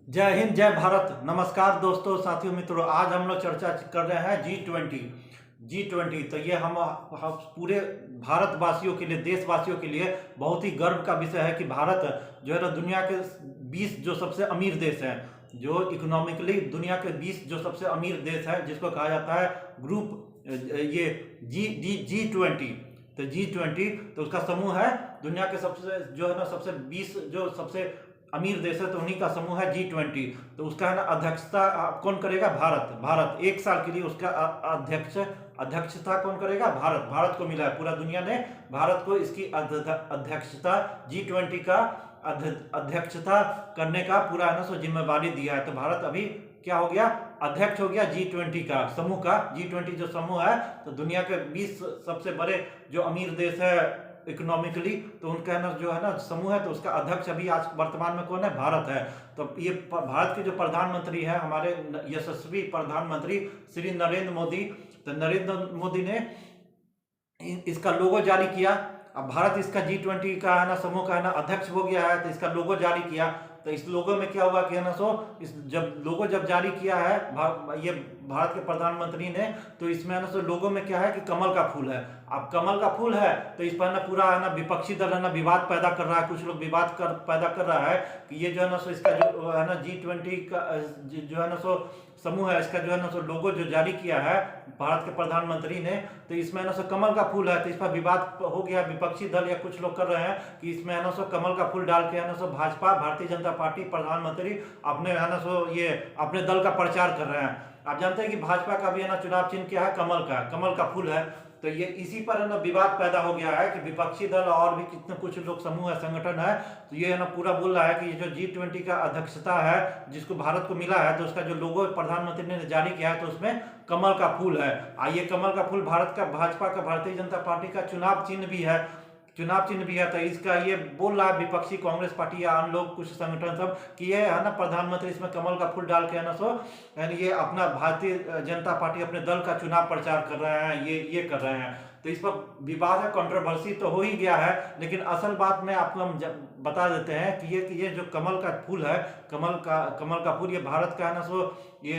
जय हिंद, जय भारत। नमस्कार दोस्तों, साथियों, मित्रों। आज हम लोग चर्चा कर रहे हैं जी20। तो ये हम पूरे भारतवासियों के लिए, देशवासियों के लिए बहुत ही गर्व का विषय है कि भारत जो है ना दुनिया के 20 जो सबसे अमीर देश हैं, जो इकोनॉमिकली दुनिया के 20 जो सबसे अमीर देश है, जिसको कहा जाता है ग्रुप, ये जी20। तो जी20 तो उसका समूह है दुनिया के सबसे जो है ना सबसे 20 जो सबसे अमीर देश है, तो उन्हीं का समूह है जी20। तो उसका है ना अध्यक्षता कौन करेगा? भारत 1 साल के लिए उसका अध्यक्षता कौन करेगा? भारत को मिला है। पूरा दुनिया ने भारत को इसकी अध्यक्षता जी20 का अध्यक्षता करने का पूरा है ना सो जिम्मेवारी दिया है। तो भारत अभी क्या हो गया? अध्यक्ष हो गया जी20 का समूह का। जी20 जो समूह है, तो दुनिया के 20 सबसे बड़े जो अमीर देश है इकोनॉमिकली, तो उनका है ना जो है ना समूह है, तो उसका अध्यक्ष अभी आज वर्तमान में कौन है? भारत है। तो ये भारत के जो प्रधानमंत्री है, हमारे यशस्वी प्रधानमंत्री श्री नरेंद्र मोदी, तो नरेंद्र मोदी ने इसका लोगो जारी किया। अब भारत इसका जी20 का है ना समूह का है ना अध्यक्ष हो गया है, तो इसका लोगो जारी किया। तो इस लोगो में क्या हुआ कि है ना सो इस जब लोगो जारी किया है ये भारत के प्रधानमंत्री ने, तो इसमें है ना सो लोगो में क्या है कि कमल का फूल है। अब कमल का फूल है, तो इस पर ना पूरा है ना विपक्षी दल है ना विवाद पैदा कर रहा है। कुछ लोग विवाद पैदा कर रहा है कि ये जो है ना सो इसका जो है ना जी20 का जो है ना सो समूह है, इसका जो है ना सो लोगो जो जारी किया है भारत के प्रधानमंत्री ने, तो इसमें ना सो कमल का फूल है। तो इस पर विवाद हो गया। विपक्षी दल या कुछ लोग कर रहे हैं कि इसमें है ना सो कमल का फूल डाल के है ना सो भाजपा, भारतीय जनता पार्टी, प्रधानमंत्री अपने है ना सो ये अपने दल का प्रचार कर रहे हैं। आप जानते हैं कि भाजपा का भी है ना चुनाव चिन्ह क्या है? कमल का फूल है। तो ये इसी पर है ना विवाद पैदा हो गया है कि विपक्षी दल और भी कितने कुछ लोग समूह है, संगठन है, तो ये है ना पूरा बोल रहा है कि ये जो जी20 का अध्यक्षता है जिसको भारत को मिला है, तो उसका जो लोगो प्रधानमंत्री ने जारी किया है, तो उसमें कमल का फूल है। ये कमल का फूल भारत का, भाजपा का, भारतीय जनता पार्टी का चुनाव चिन्ह भी है। तो इसका ये बोल रहा है विपक्षी कांग्रेस पार्टी या अन्य लोग, कुछ संगठन सब, कि ये है ना प्रधानमंत्री इसमें कमल का फूल डाल के है ना सो यानी ये अपना भारतीय जनता पार्टी अपने दल का चुनाव प्रचार कर रहे हैं, ये कर रहे हैं। तो इस पर विवाद है, कंट्रोवर्सी तो हो ही गया है। लेकिन असल बात में आपको हम बता देते हैं कि ये जो कमल का फूल है, कमल का फूल ये भारत का है ना सो ये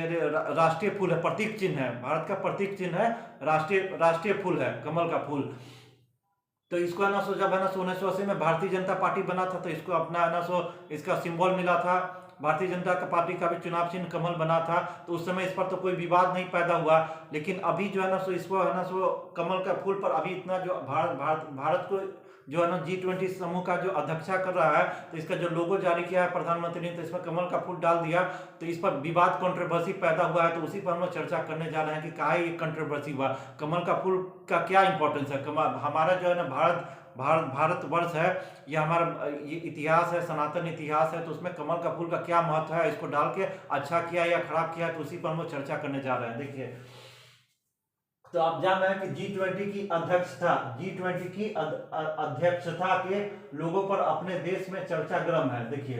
राष्ट्रीय फूल है, प्रतीक चिन्ह है, भारत का प्रतीक चिन्ह है, राष्ट्रीय फूल है कमल का फूल। तो इसको है ना सो जब है ना 1980 में भारतीय जनता पार्टी बना था, तो इसको अपना है ना सो इसका सिंबल मिला था। भारतीय जनता पार्टी का भी चुनाव चिन्ह कमल बना था। तो उस समय इस पर तो कोई विवाद नहीं पैदा हुआ। लेकिन अभी जो है ना सो इसको है ना सो कमल का फूल पर अभी इतना जो भारत को जो है ना जी20 समूह का जो अध्यक्षा कर रहा है, तो इसका जो लोगो जारी किया है प्रधानमंत्री ने, तो इसमें कमल का फूल डाल दिया। तो इस पर विवाद, कंट्रोवर्सी पैदा हुआ है। तो उसी पर हम लोग चर्चा करने जा रहे हैं कि काहे ये कंट्रोवर्सी हुआ, कमल का फूल का क्या इंपॉर्टेंस है। हमारा जो है ना भारतवर्ष है, ये हमारा ये इतिहास है, सनातन इतिहास है, तो उसमें कमल का फूल का क्या महत्व है, इसको डाल के अच्छा किया या खराब किया, तो उसी पर हम लोग चर्चा करने जा रहे हैं। देखिए, तो आप जान रहे हैं कि जी20 की अध्यक्षता के लोगों पर अपने देश में चर्चा गर्म है। देखिए,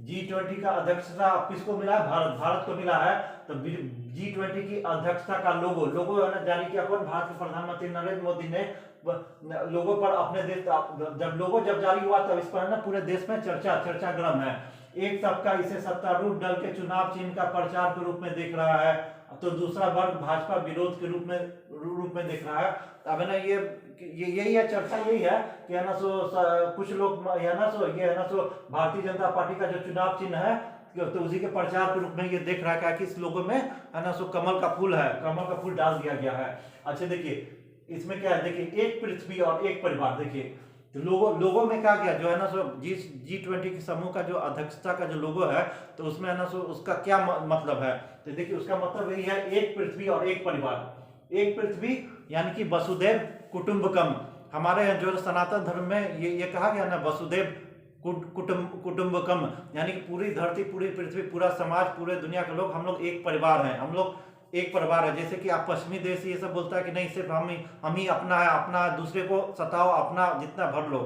जी20 का अध्यक्षता किसको मिला है? भारत को मिला है। तो जी20 की अध्यक्षता का लोगो है ना जारी किया कौन? भारत के प्रधानमंत्री नरेंद्र मोदी ने लोगो पर अपने देश, जब लोगो जारी हुआ, तब इस पर है ना पूरे देश में चर्चा गर्म है। एक तबका इसे सत्तारूढ़ दल के चुनाव चिन्ह का प्रचार के रूप में देख रहा है, तो दूसरा वर्ग भाजपा विरोध के रूप में देख रहा है। अब है ना ये यही है, चर्चा यही है कि है ना सो कुछ लोग है ना सो ये है ना सो भारतीय जनता पार्टी का जो चुनाव चिन्ह है, तो उसी के प्रचार के रूप में ये देख रहा है कि इस लोगों में है ना सो कमल का फूल है, कमल का फूल डाल दिया गया है। अच्छा, देखिए इसमें क्या है, देखिए एक पृथ्वी और एक परिवार। देखिए, तो लोगों में क्या गया जो है ना सो जी20 के समूह का जो अध्यक्षता का जो लोगो है, तो उसमें है ना सो उसका क्या मतलब है। तो देखिए, उसका मतलब यही है, एक पृथ्वी और एक परिवार। एक पृथ्वी यानी कि वसुधैव कुटुंबकम। हमारे जो सनातन धर्म में ये कहा गया ना, वसुधैव कुटुंबकम, यानी कि पूरी धरती, पूरी पृथ्वी, पूरा समाज, पूरे दुनिया के लोग, हम लोग एक परिवार हैं। हम लोग एक परिवार है। जैसे कि आप पश्चिमी देश ये सब बोलता है कि नहीं, सिर्फ हम ही अपना है, अपना दूसरे को सताओ, अपना जितना भर लो,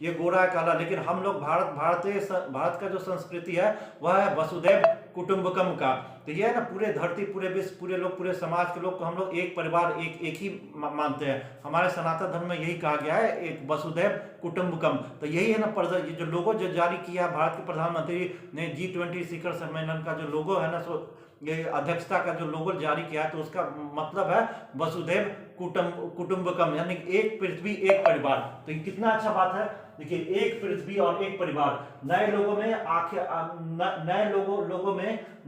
ये गोरा है काला। लेकिन हम लोग भारत का जो संस्कृति है वह है वसुधैव कुटुंबकम का। तो ये है ना, पूरे धरती, पूरे विश्व, पूरे लोग, पूरे समाज के लोग को हम लोग एक परिवार, एक ही मानते हैं। हमारे सनातन धर्म में यही कहा गया है, एक वसुधैव कुटुंबकम। तो यही है ना, ये जो लोगो जो जारी किया भारत के प्रधानमंत्री ने G20 शिखर सम्मेलन का जो लोगो है ना, सो ये अध्यक्षता का जो लोगो जारी किया है, तो उसका मतलब है वसुधैव कुटुंबकम, यानी एक पृथ्वी एक परिवार। तो ये कितना अच्छा बात है। देखिए, एक पृथ्वी और एक परिवार। नए लोगों में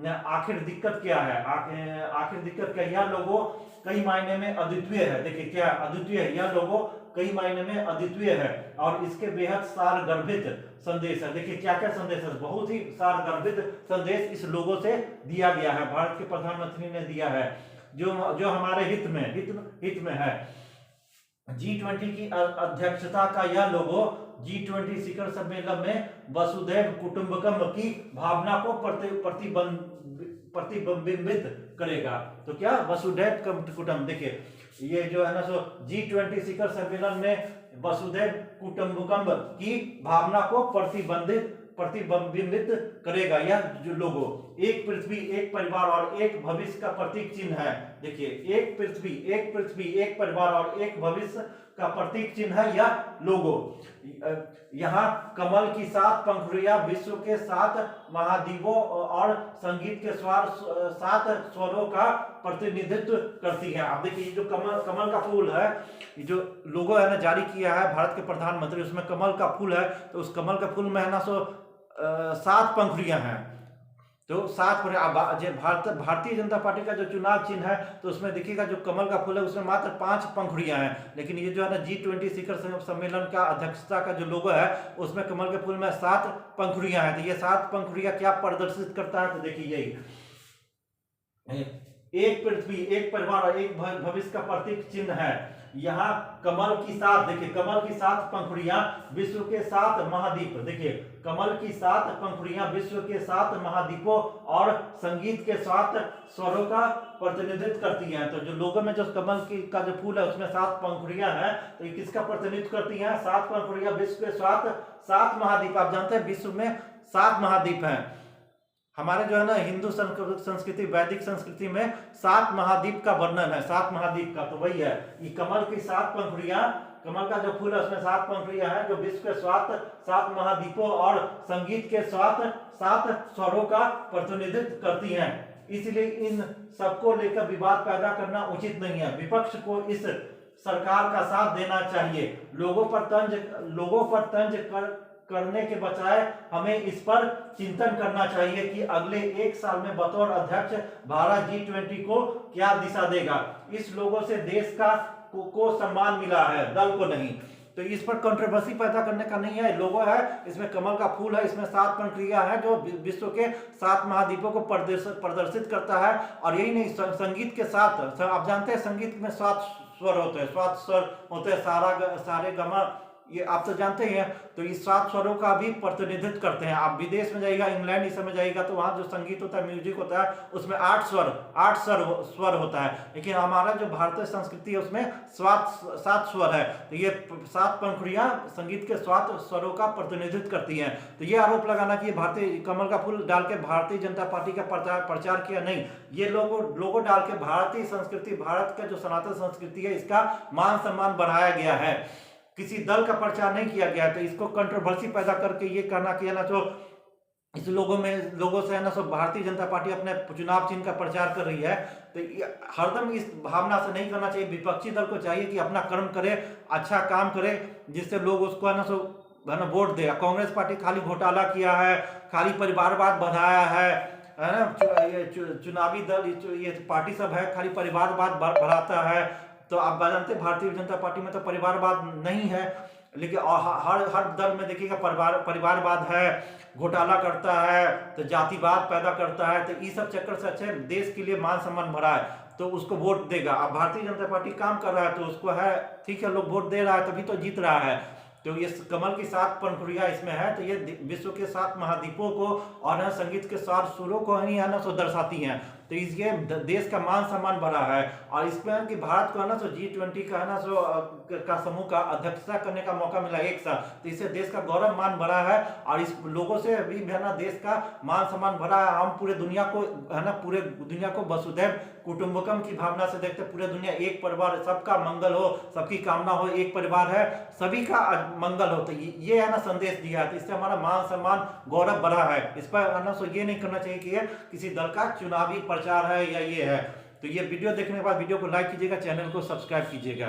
आखिर दिक्कत क्या है? आखिर दिक्कत क्या है? यह लोगो कई मायने में अद्वितीय है। देखिए, क्या अद्वितीय है? यह लोगो कई मायने में अद्वितीय है और इसके बेहद सारगर्भित संदेश है। देखिए, क्या क्या संदेश है? बहुत ही सारगर्भित संदेश इस लोगो से दिया गया है, भारत के प्रधानमंत्री ने दिया है, जो हमारे हित में है। G20 की अध्यक्षता का यह लोगो G20 शिखर सम्मेलन में वसुधैव कुटुंबकम की भावना को प्रतिबिंबित करेगा। तो क्या वसुधैव कुटुंब, देखिए ये जो है ना, सो G20 शिखर सम्मेलन में वसुधैव कुटुंबकम की भावना को प्रतिबिंबित करेगा। यह जो लोगो एक पृथ्वी एक परिवार और एक भविष्य का प्रतीक चिन्ह है। देखिए, एक पृथ्वी एक परिवार और एक भविष्य का प्रतीक चिन्ह है यह लोगो। यहाँ कमल की 7 पंखुड़ियां विश्व के 7 महाद्वीपों और संगीत के 7 स्वरों का प्रतिनिधित्व करती है। आप देखिए, जो कमल का फूल है, जो लोगो है ना जारी किया है भारत के प्रधानमंत्री, उसमें कमल का फूल है। तो उस कमल का फूल में है ना, सो 7 पंखुड़ियां हैं। तो 7 भारतीय जनता पार्टी का जो चुनाव चिन्ह है, तो उसमें देखिएगा जो कमल का फूल है उसमें मात्र 5 पंखुड़ियां हैं। लेकिन ये जो है ना G20 शिखर सम्मेलन का अध्यक्षता का जो लोगो है, उसमें कमल के फूल में 7 पंखुड़ियां हैं। तो ये 7 पंखुड़ियां क्या प्रदर्शित करता है? तो देखिए, यही एक पृथ्वी एक परिवार और एक भविष्य का प्रतीक चिन्ह है। यहाँ कमल की 7, देखिए कमल की 7 पंखुड़ियां विश्व के 7 महाद्वीप, देखिए कमल की 7 पंखुड़ियां विश्व के 7 महाद्वीपों और संगीत के 7 स्वरों का प्रतिनिधित्व करती हैं। तो जो लोगों में जो कमल का जो फूल है उसमें 7 पंखुड़ियां हैं, तो ये किसका प्रतिनिधित्व करती हैं? 7 पंखुड़ियां विश्व के 7 महाद्वीप। आप जानते हैं विश्व में 7 महाद्वीप हैं। हमारे जो है ना हिंदू संस्कृति, वैदिक संस्कृति में 7 महाद्वीप का वर्णन है, 7 महाद्वीप का। तो वही है, ये कमल की 7 पंखुड़ियां, कमल का जो फूल है उसमें 7 पंखुड़ियां हैं जो विश्व के 7 महाद्वीपों और संगीत के 7 स्वरों का प्रतिनिधित्व करती हैं। इसलिए इन सबको लेकर विवाद पैदा करना उचित नहीं है। विपक्ष को इस सरकार का साथ देना चाहिए। लोगों पर तंज करने के बजाय हमें इस पर चिंतन करना चाहिए कि अगले 1 साल में बतौर अध्यक्ष भारत G20 को क्या दिशा देगा। इस लोगों से देश को सम्मान मिला है, दल को नहीं। तो इस पर कंट्रोवर्सी पैदा करने का नहीं है। लोगो है, इसमें कमल का फूल है, इसमें 7 पंखुड़ियां है जो विश्व के 7 महाद्वीपों को प्रदर्शित करता है। और यही नहीं, संगीत के 7, आप जानते हैं संगीत में 7 स्वर होते हैं, 7 स्वर होते हैं, सारे गमा, ये आप तो जानते ही हैं। तो इस 7 स्वरों का भी प्रतिनिधित्व करते हैं। आप विदेश में जाइएगा, इंग्लैंड इस समय जाइएगा, तो वहाँ जो संगीत होता है, म्यूजिक होता है, उसमें 8 स्वर होता है। लेकिन हमारा जो भारतीय संस्कृति है उसमें 7 स्वर है। तो ये 7 पंखुड़ियां संगीत के 7 स्वरों का प्रतिनिधित्व करती हैं। तो ये आरोप लगाना कि भारतीय कमल का फूल डाल के भारतीय जनता पार्टी का प्रचार किया, नहीं, ये लोगो डाल के भारतीय संस्कृति, भारत का जो सनातन संस्कृति है, इसका मान सम्मान बढ़ाया गया है, किसी दल का प्रचार नहीं किया गया। तो इसको कंट्रोवर्सी पैदा करके ये कहना कि है ना, तो इस लोगों से है ना, सो भारतीय जनता पार्टी अपने चुनाव चिन्ह का प्रचार कर रही है। तो हरदम इस भावना से नहीं करना चाहिए। विपक्षी दल को चाहिए कि अपना कर्म करे, अच्छा काम करे, जिससे लोग उसको है ना वोट दे। कांग्रेस पार्टी खाली घोटाला किया है, खाली परिवारवाद बढ़ाया है ना। ये चुनावी दल, ये पार्टी सब है, खाली परिवारवाद बढ़ाता है। तो आप जानते हैं भारतीय जनता पार्टी में तो परिवारवाद नहीं है, लेकिन हर दल में देखिएगा परिवारवाद है, घोटाला करता है, तो जातिवाद पैदा करता है। तो इस सब चक्कर से अच्छे देश के लिए मान सम्मान बढ़ा है तो उसको वोट देगा। अब भारतीय जनता पार्टी काम कर रहा है तो उसको है, ठीक है, लोग वोट दे रहा है तभी तो जीत रहा है। तो ये कमल की 7 पंखुड़ियां इसमें है, तो ये विश्व के 7 महाद्वीपों को और संगीत के 7 सुरों को ही है ना, सो दर्शाती हैं। तो इस ये देश का मान सम्मान बढ़ा है। और इसमें कि भारत को है ना सो G20 का है ना सो का समूह का अध्यक्षता करने का मौका मिला एक साल, तो इससे देश का गौरव मान बढ़ा है। और इस लोगों से भी है ना देश का मान सम्मान बढ़ा है। हम पूरे दुनिया को है ना पूरे दुनिया को वसुधैव कुटुंबकम की भावना से देखते, पूरे दुनिया एक परिवार, सबका मंगल हो, सबकी कामना हो, एक परिवार है, सभी का मंगल हो। तो ये है ना संदेश दिया है, तो इससे हमारा मान सम्मान गौरव बढ़ा है। इस पर है ना सो ये नहीं करना चाहिए कि ये किसी दल का चुनावी प्रचार है या ये है। तो ये वीडियो देखने के बाद वीडियो को लाइक कीजिएगा, चैनल को सब्सक्राइब कीजिएगा।